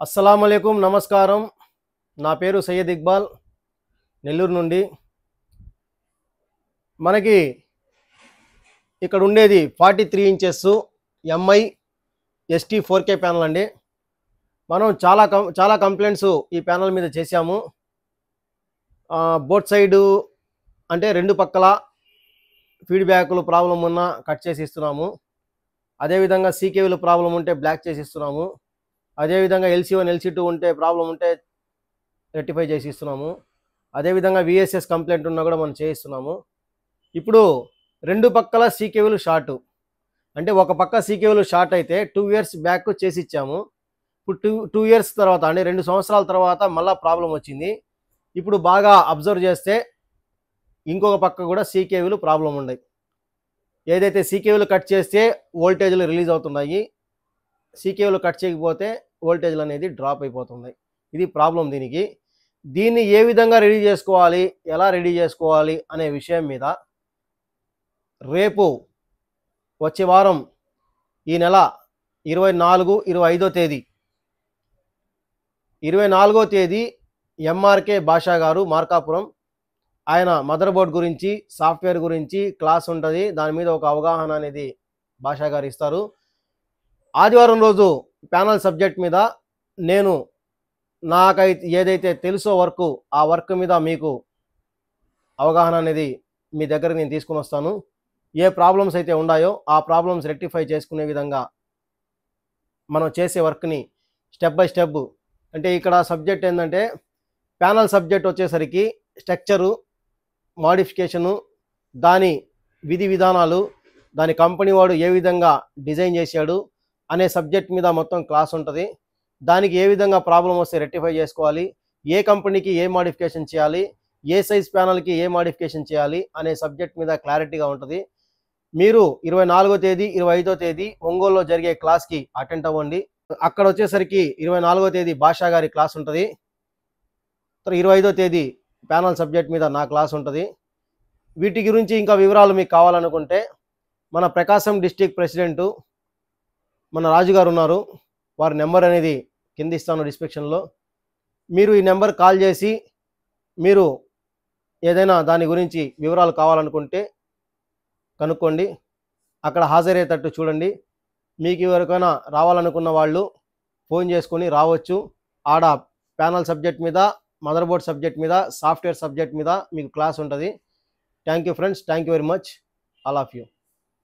అస్సలాముఅలైకుం నమస్కారం. నా పేరు సయ్యద్ ఇక్బాల్, నెల్లూరు నుండి. మనకి ఇక్కడ ఉండేది 43 inches MI ST 4K panel అండి. మనం చాలా కంప్లైంట్స్ ఈ ప్యానల్ మీద చేశాము. బోత్ సైడు అంటే రెండు పక్కల ఫీడ్బ్యాక్లు ప్రాబ్లం ఉన్నా కట్ చేసి ఇస్తున్నాము. అదేవిధంగా సీకేవీలు ప్రాబ్లం ఉంటే బ్లాక్ చేసి ఇస్తున్నాము. అదేవిధంగా LC1 LC2 ఉంటే ప్రాబ్లం ఉంటే రెక్టిఫై చేసి ఇస్తున్నాము. అదేవిధంగా VSS కంప్లైంట్ ఉన్నా కూడా మనం చేయిస్తున్నాము. ఇప్పుడు రెండు పక్కల సీకేవీలు షార్ట్, అంటే ఒక పక్క సీకేవీలు షార్ట్ అయితే 2 ఇయర్స్ బ్యాక్ చేసి ఇచ్చాము. ఇప్పుడు 2 ఇయర్స్ తర్వాత అంటే 2 సంవత్సరాల తర్వాత మళ్ళీ ప్రాబ్లం వచ్చింది. ఇప్పుడు బాగా అబ్జర్వ్ చేస్తే ఇంకొక పక్క కూడా సీకేవీలు ప్రాబ్లం ఉన్నాయి. ఏదైతే సీకేవీలు కట్ చేస్తే వోల్టేజ్లు రిలీజ్ అవుతున్నాయి, సీకేవీలు కట్ చేయకపోతే వోల్టేజ్లు అనేది డ్రాప్ అయిపోతున్నాయి. ఇది ప్రాబ్లం. దీన్ని ఏ విధంగా రెడీ చేసుకోవాలి, ఎలా రెడీ చేసుకోవాలి అనే విషయం మీద రేపు వచ్చే వారం ఈ నెల 24-25వ తేదీ 24వ తేదీ ఎంఆర్కే భాషా గారు మార్కాపురం, ఆయన మదర్ బోర్డ్ గురించి సాఫ్ట్వేర్ గురించి క్లాస్ ఉంటుంది. దాని మీద ఒక అవగాహన అనేది భాషా గారు ఇస్తారు. ఆదివారం రోజు ప్యానల్ సబ్జెక్ట్ మీద నేను నాకైతే ఏదైతే తెలుసో వర్క్, ఆ వర్క్ మీద మీకు అవగాహన అనేది మీ దగ్గర నేను తీసుకుని వస్తాను. ఏ ప్రాబ్లమ్స్ అయితే ఉన్నాయో ఆ ప్రాబ్లమ్స్ రెక్టిఫై చేసుకునే విధంగా మనం చేసే వర్క్ని స్టెప్ బై స్టెప్. అంటే ఇక్కడ సబ్జెక్ట్ ఏంటంటే ప్యానల్ సబ్జెక్ట్ వచ్చేసరికి స్ట్రక్చరు, మాడిఫికేషను, దాని విధి విధానాలు, దాని కంపెనీ వాడు ఏ విధంగా డిజైన్ చేశాడు అనే సబ్జెక్ట్ మీద మొత్తం క్లాస్ ఉంటుంది. దానికి ఏ విధంగా ప్రాబ్లం వస్తే రెక్టిఫై చేసుకోవాలి, ఏ కంపెనీకి ఏ మాడిఫికేషన్ చేయాలి, ఏ సైజ్ ప్యానల్కి ఏ మాడిఫికేషన్ చేయాలి అనే సబ్జెక్ట్ మీద క్లారిటీగా ఉంటుంది. మీరు 24వ తేదీ 25వ తేదీ ఒంగోలులో జరిగే క్లాస్కి అటెండ్ అవ్వండి. అక్కడ వచ్చేసరికి 24వ తేదీ భాషా గారి క్లాస్ ఉంటుంది. 25వ తేదీ ప్యానల్ సబ్జెక్ట్ మీద నా క్లాస్ ఉంటుంది. వీటి గురించి ఇంకా వివరాలు మీకు కావాలనుకుంటే మన ప్రకాశం డిస్ట్రిక్ట్ ప్రెసిడెంటు మన రాజు గారు ఉన్నారు, వారి నెంబర్ అనేది కింద ఇస్తాను డిస్క్రిప్షన్లో. మీరు ఈ నెంబర్ కాల్ చేసి మీరు ఏదైనా దాని గురించి వివరాలు కావాలనుకుంటే కనుక్కోండి. అక్కడ హాజరయ్యేటట్టు చూడండి. మీకు ఎవరికైనా రావాలనుకున్న వాళ్ళు ఫోన్ చేసుకొని రావచ్చు. ఆడ ప్యానల్ సబ్జెక్ట్ మీద, మదర్ బోర్డ్ సబ్జెక్ట్ మీద, సాఫ్ట్వేర్ సబ్జెక్ట్ మీద మీకు క్లాస్ ఉంటుంది. Thank you friends, thank you very much, all of you.